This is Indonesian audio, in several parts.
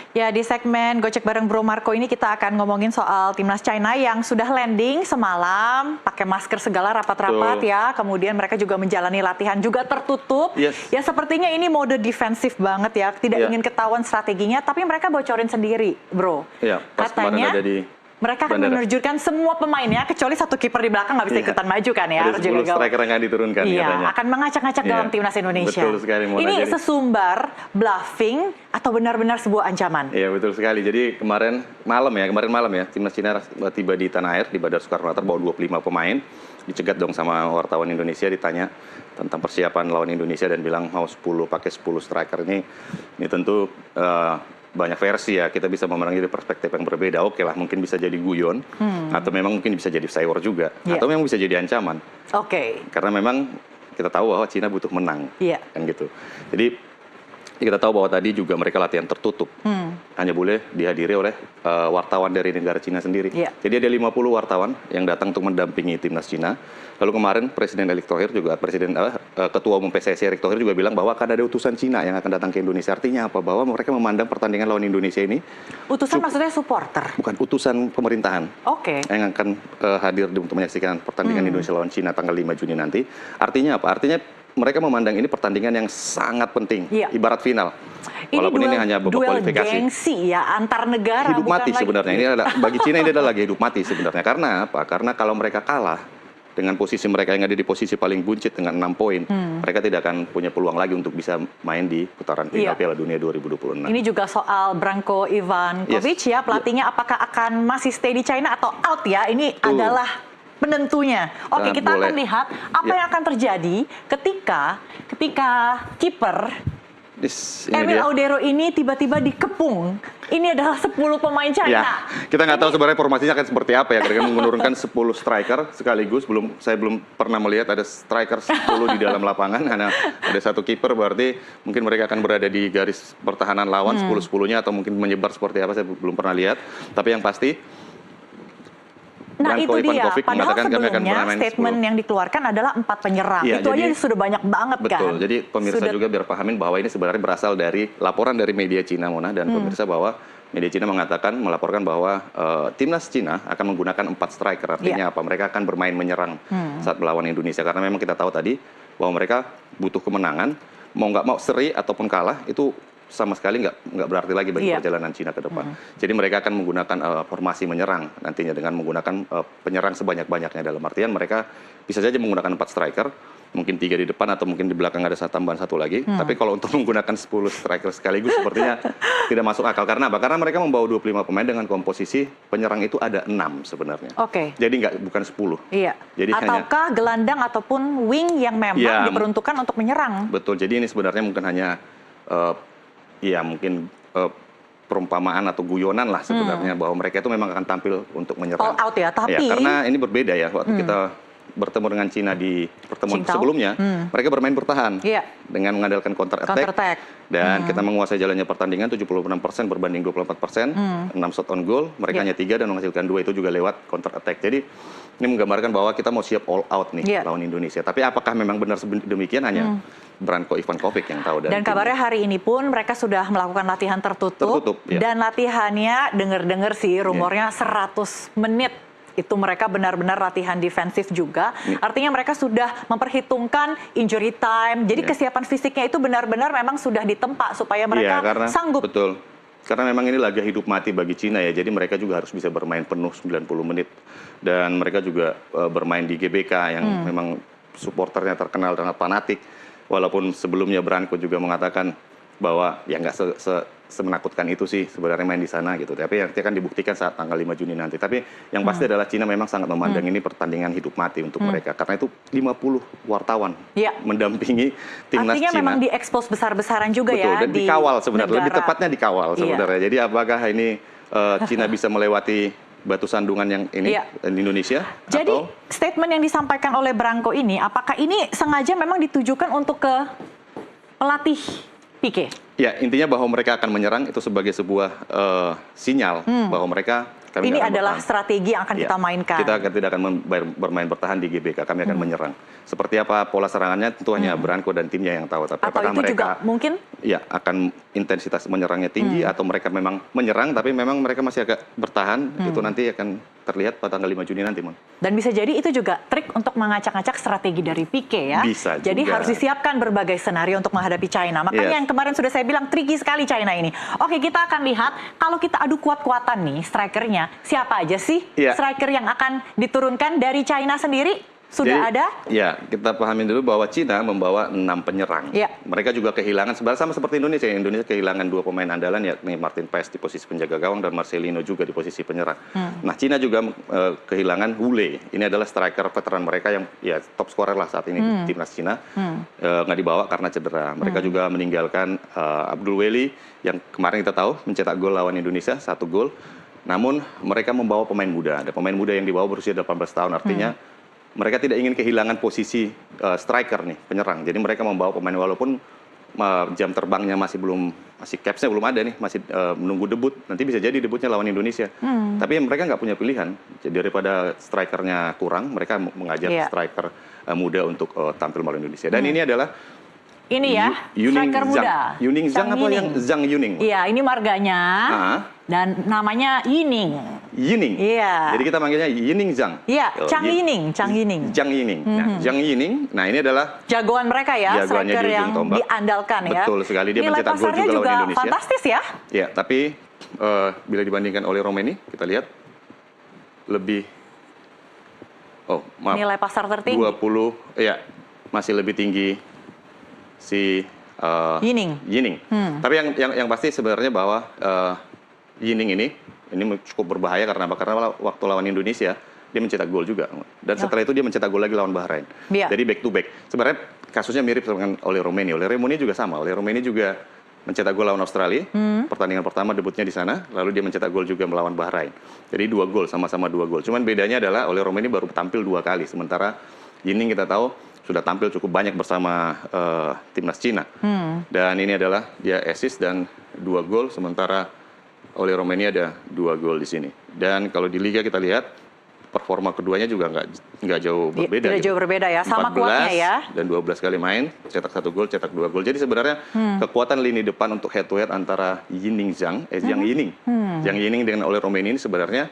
Ya, di segmen Gocek bareng Bro Marco ini kita akan ngomongin soal timnas China yang sudah landing semalam, pakai masker segala rapat-rapat ya. Kemudian mereka juga menjalani latihan juga tertutup. Ya sepertinya ini mode defensif banget ya, tidak ingin ketahuan strateginya, tapi mereka bocorin sendiri, Bro. Katanya mereka akan menerjunkan semua pemainnya, kecuali satu kiper di belakang nggak bisa ikutan maju kan ya. Ada 10 striker yang akan diturunkan katanya. Akan mengacak-ngacak dalam timnas Indonesia. Betul sekali. Ini sesumbar bluffing atau benar-benar sebuah ancaman? Iya betul sekali. Jadi kemarin malam ya, timnas Cina tiba di tanah air, di Bandara Soekarno-Hatta bawa 25 pemain. Dicegat dong sama wartawan Indonesia, ditanya tentang persiapan lawan Indonesia dan bilang mau 10 striker ini tentu banyak versi ya, kita bisa memerangi dari perspektif yang berbeda. Oke lah, mungkin bisa jadi guyon, atau memang mungkin bisa jadi cyber juga, atau memang bisa jadi ancaman. Karena memang kita tahu bahwa Cina butuh menang, kan gitu. Jadi kita tahu bahwa tadi juga mereka latihan tertutup, hanya boleh dihadiri oleh wartawan dari negara Cina sendiri. Jadi ada 50 wartawan yang datang untuk mendampingi timnas Cina. Lalu kemarin Presiden Erick Thohir juga, Ketua Umum PSSI Erick Thohir juga bilang bahwa akan ada utusan Cina yang akan datang ke Indonesia. Artinya apa? Bahwa mereka memandang pertandingan lawan Indonesia ini. Utusan maksudnya supporter? Bukan, utusan pemerintahan. Yang akan hadir untuk menyaksikan pertandingan Indonesia lawan Cina tanggal 5 Juni nanti. Artinya apa? Artinya mereka memandang ini pertandingan yang sangat penting, ibarat final. Walaupun ini hanya babak kualifikasi. Duel gengsi ya, antar negara. Hidup mati sebenarnya. Ini bagi Cina ini adalah lagi hidup mati sebenarnya. Karena apa? Karena kalau mereka kalah dengan posisi mereka yang ada di posisi paling buncit dengan 6 poin, mereka tidak akan punya peluang lagi untuk bisa main di putaran final Piala Dunia 2026. Ini juga soal Branko Ivankovic ya, pelatihnya apakah akan masih stay di China atau out ya? Ini adalah penentunya. Kita akan lihat apa yang akan terjadi ketika kiper Emil Audero ini tiba-tiba dikepung. Ini adalah 10 pemain China. Kita nggak tahu sebenarnya formasinya akan seperti apa ya. Mereka menurunkan 10 striker sekaligus. Saya belum pernah melihat ada striker 10 di dalam lapangan. Karena ada satu kiper, berarti mungkin mereka akan berada di garis pertahanan lawan 10-10-nya atau mungkin menyebar seperti apa. Saya belum pernah lihat. Tapi yang pasti itu dia, padahal sebelumnya statement yang dikeluarkan adalah 4 penyerang. Itu aja sudah banyak banget kan. Betul, jadi pemirsa juga biar pahamin bahwa ini sebenarnya berasal dari laporan dari media Cina, Mona, dan pemirsa bahwa media Cina melaporkan bahwa timnas Cina akan menggunakan 4 striker. Artinya apa? Mereka akan bermain menyerang saat melawan Indonesia. Karena memang kita tahu tadi bahwa mereka butuh kemenangan, mau nggak mau seri ataupun kalah, itu sama sekali nggak berarti lagi bagi perjalanan Cina ke depan. Jadi mereka akan menggunakan formasi menyerang nantinya dengan menggunakan penyerang sebanyak-banyaknya. Dalam artian mereka bisa saja menggunakan 4 striker, mungkin 3 di depan atau mungkin di belakang ada tambahan 1 lagi. Tapi kalau untuk menggunakan 10 striker sekaligus sepertinya tidak masuk akal. Karena apa? Karena mereka membawa 25 pemain dengan komposisi penyerang itu ada 6 sebenarnya. Jadi bukan 10. Jadi ataukah gelandang ataupun wing yang memang diperuntukkan untuk menyerang. Betul. Jadi ini sebenarnya mungkin hanya mungkin perumpamaan atau guyonan lah sebenarnya, bahwa mereka itu memang akan tampil untuk menyerang. All out ya, tapi karena ini berbeda ya, waktu kita bertemu dengan Cina di pertemuan sebelumnya, mereka bermain bertahan dengan mengandalkan counter attack. Dan kita menguasai jalannya pertandingan 76% berbanding 24%, 6 shot on goal, mereka hanya 3 dan menghasilkan 2, itu juga lewat counter attack. Jadi ini menggambarkan bahwa kita mau siap all out nih lawan Indonesia. Tapi apakah memang benar demikian? Hanya Branko Ivankovic yang tahu. Dan kabarnya hari ini pun mereka sudah melakukan latihan tertutup dan latihannya dengar-dengar sih rumornya 100 menit. Itu mereka benar-benar latihan defensif juga. Artinya mereka sudah memperhitungkan injury time. Jadi kesiapan fisiknya itu benar-benar memang sudah ditempa supaya mereka sanggup. Betul. Karena memang ini laga hidup mati bagi Cina ya. Jadi mereka juga harus bisa bermain penuh 90 menit. Dan mereka juga bermain di GBK yang memang supporternya terkenal dengan fanatik. Walaupun sebelumnya Branko juga mengatakan bahwa ya nggak semenakutkan itu sih sebenarnya main di sana gitu. Tapi nanti akan dibuktikan saat tanggal 5 Juni nanti. Tapi yang pasti adalah Cina memang sangat memandang ini pertandingan hidup mati untuk mereka. Karena itu 50 wartawan mendampingi timnas Artinya Cina. Memang diekspos besar-besaran juga. Betul, ya. Dan dikawal sebenarnya, lebih tepatnya dikawal sebenarnya. Jadi apakah ini Cina bisa melewati batu sandungan yang ini di Indonesia? Jadi statement yang disampaikan oleh Branko ini, apakah ini sengaja memang ditujukan untuk ke pelatih Pique? Ya, intinya bahwa mereka akan menyerang itu sebagai sebuah sinyal bahwa mereka Ini adalah strategi yang akan kita mainkan. Kita tidak akan bermain bertahan di GBK, kami akan menyerang. Seperti apa pola serangannya tentu hanya Branko dan timnya yang tahu. Tapi apakah mereka juga mungkin? Ya, akan intensitas menyerangnya tinggi atau mereka memang menyerang tapi memang mereka masih agak bertahan. Itu nanti akan terlihat pada tanggal 5 Juni nanti, Mon. Dan bisa jadi itu juga trik untuk mengacak-acak strategi dari Pique ya. Bisa jadi juga. harus disiapkan berbagai senario untuk menghadapi China. Makanya yang kemarin sudah saya bilang tricky sekali China ini. Oke, kita akan lihat kalau kita adu kuat-kuatan nih strikernya, siapa aja sih striker yang akan diturunkan dari China sendiri? Sudah ada? Ya, kita pahami dulu bahwa Cina membawa 6 penyerang. Ya. Mereka juga kehilangan, sebenarnya sama seperti Indonesia. Indonesia kehilangan 2 pemain andalan, yakni Martin Paes di posisi penjaga gawang dan Marcelino juga di posisi penyerang. Nah, Cina juga kehilangan Wu Lei. Ini adalah striker veteran mereka yang ya top scorer lah saat ini di timnas Cina. Nggak dibawa karena cedera. Mereka juga meninggalkan Abdul Weli yang kemarin kita tahu mencetak gol lawan Indonesia, 1 gol. Namun mereka membawa pemain muda. Ada pemain muda yang dibawa berusia 18 tahun, artinya mereka tidak ingin kehilangan posisi striker nih, penyerang. Jadi mereka membawa pemain walaupun jam terbangnya masih capsnya belum ada nih, masih menunggu debut. Nanti bisa jadi debutnya lawan Indonesia. Tapi mereka nggak punya pilihan. Jadi daripada strikernya kurang, mereka mengajar striker muda untuk tampil melawan Indonesia. Dan ini adalah striker muda. Yuning Zhang apa yang Zhang Yuning? Iya, ini marganya. Dan namanya Yining. Yining. Iya. Jadi kita manggilnya Yining Zhang. Iya, Zhang Yining. Zhang Yining. Nah, Zhang Yining, nah ini adalah jagoan mereka ya, striker yang diandalkan ya. Betul sekali, dia mencetak gol juga lawan Indonesia. Fantastis ya. Ya, tapi bila dibandingkan oleh Romeni, kita lihat lebih nilai pasar tertinggi. 20, ya, masih lebih tinggi si Yining. Tapi yang pasti sebenarnya bahwa Yining ini cukup berbahaya karena apa? Karena waktu lawan Indonesia dia mencetak gol juga. Dan setelah itu dia mencetak gol lagi lawan Bahrain. Jadi back to back. Sebenarnya kasusnya mirip dengan Oleh Romeni. Oleh Romeni juga sama. Oleh Romeni juga mencetak gol lawan Australia. Pertandingan pertama debutnya di sana, lalu dia mencetak gol juga melawan Bahrain. Jadi 2 gol, sama-sama 2 gol. Cuman bedanya adalah Oleh Romeni baru tampil 2 kali, sementara Yining kita tahu sudah tampil cukup banyak bersama timnas Cina. Dan ini adalah dia assist dan 2 gol, sementara oleh Romeni ada 2 gol di sini. Dan kalau di Liga kita lihat performa keduanya juga nggak jauh berbeda. Tidak jauh berbeda ya, sama kuatnya ya. Dan 12 kali main, cetak 1 gol, cetak 2 gol. Jadi sebenarnya kekuatan lini depan untuk head to head antara Yining Zhang dengan oleh Romeni ini sebenarnya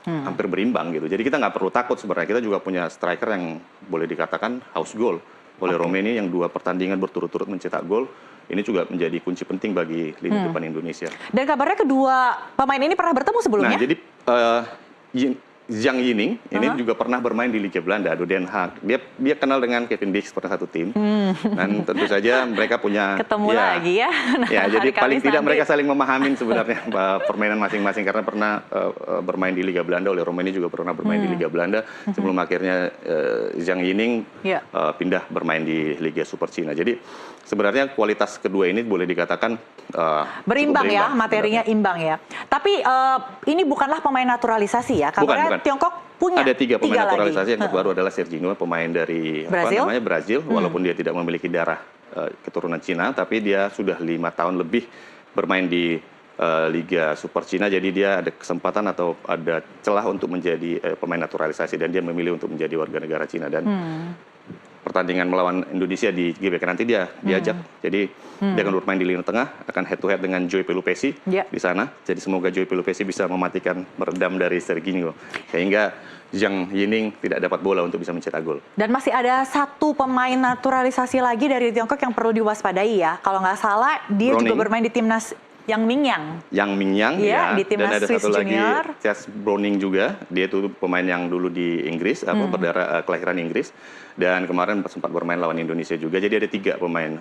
hampir berimbang gitu. Jadi kita nggak perlu takut sebenarnya. Kita juga punya striker yang boleh dikatakan house goal. Oleh Romeni yang 2 pertandingan berturut-turut mencetak gol. Ini juga menjadi kunci penting bagi lini depan Indonesia. Dan kabarnya kedua pemain ini pernah bertemu sebelumnya? Nah, jadi Zhang Yining ini juga pernah bermain di Liga Belanda, di Den Haag. Dia kenal dengan Kevin Dix, pernah satu tim. Dan tentu saja mereka punya lagi ya. Ya, jadi paling tidak mereka saling memahami sebenarnya permainan masing-masing karena pernah bermain di Liga Belanda. Oleh Romeni juga pernah bermain di Liga Belanda sebelum akhirnya Zhang Yining pindah bermain di Liga Super Cina. Jadi sebenarnya kualitas kedua ini boleh dikatakan berimbang ya, materinya imbang ya. Tapi ini bukanlah pemain naturalisasi ya. Kabarnya Tiongkok punya ada 3 pemain naturalisasi. lagi. Yang baru adalah Serginho, pemain dari Brazil, walaupun dia tidak memiliki darah keturunan Cina, tapi dia sudah 5 tahun lebih bermain di Liga Super Cina, jadi dia ada kesempatan atau ada celah untuk menjadi pemain naturalisasi dan dia memilih untuk menjadi warga negara Cina. Dan pertandingan melawan Indonesia di GBK nanti dia diajak. Jadi dia akan bermain di lini tengah, akan head to head dengan Joy Pelupesi di sana. Jadi semoga Joy Pelupesi bisa meredam dari Serginho sehingga Zhang Yining tidak dapat bola untuk bisa mencetak gol. Dan masih ada 1 pemain naturalisasi lagi dari Tiongkok yang perlu diwaspadai ya. Kalau nggak salah dia juga bermain di timnas Yang Mingyang ya. Di timnas dan ada Swiss satu Junior. lagi Chas Browning juga. Dia itu pemain yang dulu di Inggris, berdarah kelahiran Inggris. Dan kemarin sempat bermain lawan Indonesia juga. Jadi ada 3 pemain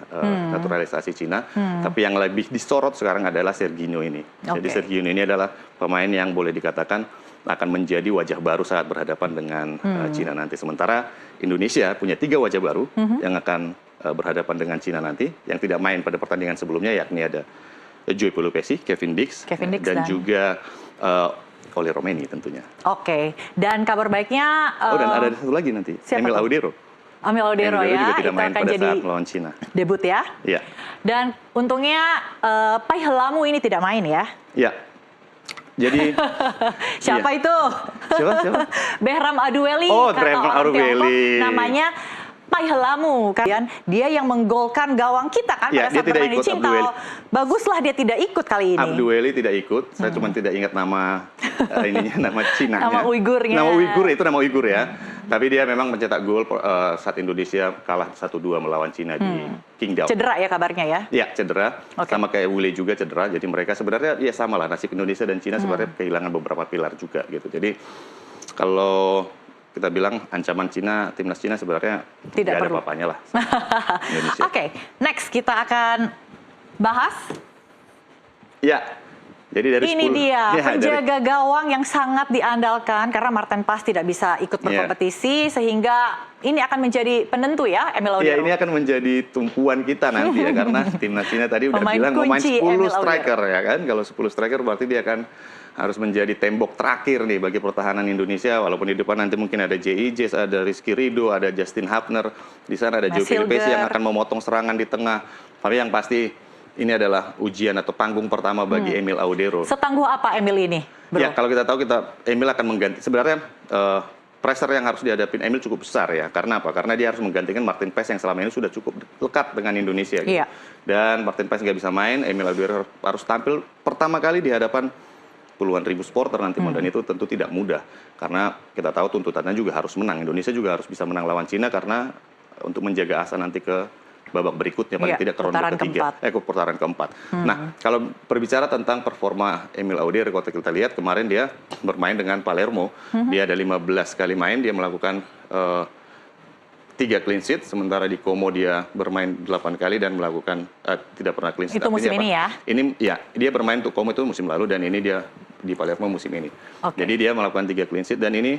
naturalisasi Cina. Tapi yang lebih disorot sekarang adalah Serginho ini. Jadi Serginho ini adalah pemain yang boleh dikatakan akan menjadi wajah baru saat berhadapan dengan Cina nanti. Sementara Indonesia punya 3 wajah baru yang akan berhadapan dengan Cina nanti. Yang tidak main pada pertandingan sebelumnya, yakni ada Joy Pelupesi, Kevin Dix dan juga oleh Romeni tentunya. Oke, dan kabar baiknya... dan ada satu lagi nanti, Emil Audero. Emil Audero ya, juga tidak main akan pada jadi saat melawan Cina. Debut ya? Iya. Dan untungnya Pai Helamu ini tidak main ya? Iya. Jadi siapa iya. itu? Siapa? Behram Adueli. Oh, kata Behram orang Adueli. Tiongkok, namanya Pai Helamu kan, dia yang menggolkan gawang kita kan Ya, pada saat bermain di Qingdao. Baguslah dia tidak ikut kali ini. Adueli tidak ikut, saya cuma tidak ingat nama ininya, nama Cinanya. Nama Uigurnya. Nama Uigur, itu nama Uigur ya. Tapi dia memang mencetak gol saat Indonesia kalah 1-2 melawan Cina di Qingdao. Cedera ya kabarnya ya? Ya, cedera. Okay. Sama kayak Wule juga cedera. Jadi mereka sebenarnya ya sama lah, nasib Indonesia dan Cina sebenarnya kehilangan beberapa pilar juga gitu. Jadi kalau kita bilang ancaman Cina, timnas Cina sebenarnya tidak ada apa-apanya lah. Oke, next kita akan bahas. Ya, jadi dari ini 10, dia ya, penjaga gawang yang sangat diandalkan karena Martin Pas tidak bisa ikut berkompetisi sehingga ini akan menjadi penentu ya, Emil Audero. Ya, ini akan menjadi tumpuan kita nanti ya karena timnas Cina tadi udah bilang mau main 10 striker ya kan. Kalau 10 striker berarti dia akan harus menjadi tembok terakhir nih bagi pertahanan Indonesia. Walaupun di depan nanti mungkin ada J.I.J, ada Rizky Ridho, ada Justin Hapner. Di sana ada Joe Filipesi yang akan memotong serangan di tengah. Tapi yang pasti ini adalah ujian atau panggung pertama bagi Emil Audero. Setangguh apa Emil ini, bro? Ya, kalau kita tahu Emil akan mengganti. Sebenarnya pressure yang harus dihadapin Emil cukup besar ya. Karena apa? Karena dia harus menggantikan Martin Paes yang selama ini sudah cukup lekat dengan Indonesia. Gitu. Iya. Dan Martin Paes nggak bisa main, Emil Audero harus tampil pertama kali di hadapan puluhan ribu supporter nanti, dan itu tentu tidak mudah. Karena kita tahu tuntutannya juga harus menang. Indonesia juga harus bisa menang lawan Cina karena untuk menjaga asa nanti ke babak berikutnya, paling tidak ke ronde ketiga, ke putaran keempat. Nah, kalau berbicara tentang performa Emil Audero, kalau kita lihat kemarin dia bermain dengan Palermo, dia ada 15 kali main, dia melakukan 3 clean sheet, sementara di Como dia bermain 8 kali dan melakukan tidak pernah clean sheet. Itu musim ini ya? Ini ya, dia bermain untuk Como itu musim lalu dan ini dia di Palermo musim ini. Okay. Jadi dia melakukan 3 clean sheet dan ini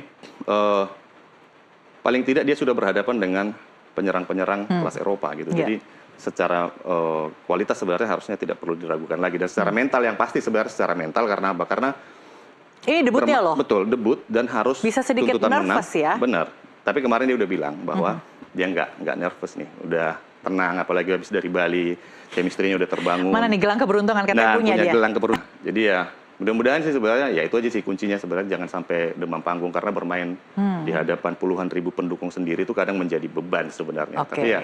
paling tidak dia sudah berhadapan dengan penyerang-penyerang kelas Eropa gitu. Jadi secara kualitas sebenarnya harusnya tidak perlu diragukan lagi. Dan secara mental yang pasti sebenarnya secara mental karena apa? Karena ini debutnya loh. Betul, debut dan harus bisa sedikit nervous menang, ya. Benar. Tapi kemarin dia udah bilang bahwa dia nggak nervous nih, udah tenang, apalagi habis dari Bali, chemistry-nya udah terbangun. Mana nih gelang keberuntungan katanya punya dia. Gelang keberuntungan. Jadi ya mudah-mudahan sih sebenarnya ya itu aja sih kuncinya sebenarnya, jangan sampai demam panggung karena bermain di hadapan puluhan ribu pendukung sendiri itu kadang menjadi beban sebenarnya. Okay. Tapi ya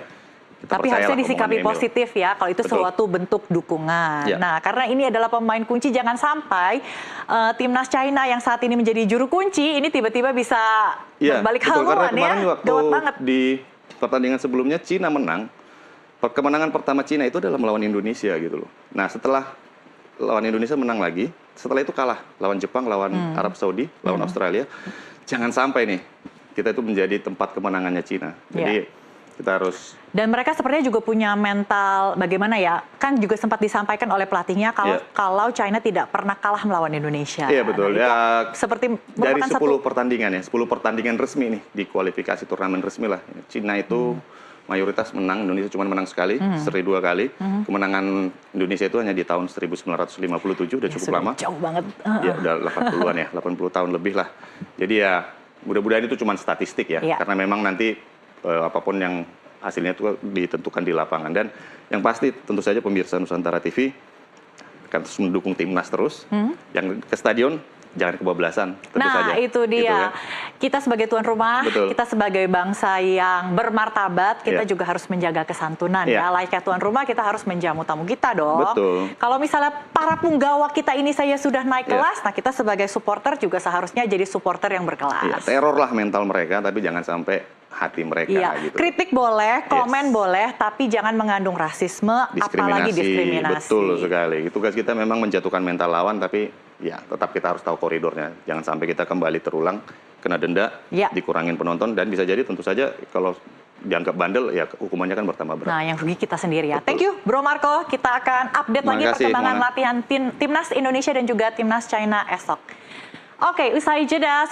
tapi harusnya disikapi positif ya, kalau itu suatu bentuk dukungan. Ya. Nah, karena ini adalah pemain kunci, jangan sampai timnas China yang saat ini menjadi juru kunci, ini tiba-tiba bisa berbalik haluan ya. Gawat banget. Di pertandingan sebelumnya Cina menang, kemenangan pertama Cina itu adalah melawan Indonesia gitu loh. Nah, setelah lawan Indonesia menang lagi, setelah itu kalah lawan Jepang, lawan Arab Saudi, lawan Australia. Jangan sampai nih kita itu menjadi tempat kemenangannya Cina. Jadi kita harus. Dan mereka sepertinya juga punya mental bagaimana ya, kan juga sempat disampaikan oleh pelatihnya kalau China tidak pernah kalah melawan Indonesia. Iya betul. Nah, ya, seperti dari 10 pertandingan ya, 10 pertandingan resmi nih di kualifikasi turnamen resmi lah. Cina itu mayoritas menang, Indonesia cuma menang sekali, seri 2 kali. Kemenangan Indonesia itu hanya di tahun 1957, udah cukup lama. Jauh banget. Ya udah 80-an ya, 80 tahun lebih lah. Jadi ya mudah-mudahan itu cuma statistik ya, karena memang nanti apapun yang hasilnya itu ditentukan di lapangan. Dan yang pasti tentu saja pemirsa Nusantara TV akan terus mendukung timnas terus. Yang ke stadion jangan kebablasan. Nah, itu dia. Gitu, kan? Kita sebagai tuan rumah, kita sebagai bangsa yang bermartabat, kita juga harus menjaga kesantunan. Ya, layaknya tuan rumah kita harus menjamu tamu kita dong. Betul. Kalau misalnya para punggawa kita ini saya sudah naik kelas, nah kita sebagai supporter juga seharusnya jadi supporter yang berkelas. Ya, teror lah mental mereka, tapi jangan sampai hati mereka gitu. Kritik boleh, komen boleh, tapi jangan mengandung rasisme, apalagi diskriminasi. Betul sekali. Tugas kita memang menjatuhkan mental lawan, tapi ya tetap kita harus tahu koridornya. Jangan sampai kita kembali terulang, kena denda, dikurangin penonton, dan bisa jadi tentu saja kalau dianggap bandel, ya hukumannya kan bertambah berat. Nah, yang rugi kita sendiri ya. Thank you, Bro Marco. Kita akan update lagi perkembangan latihan timnas Indonesia dan juga timnas China esok. Oke, usai jeda.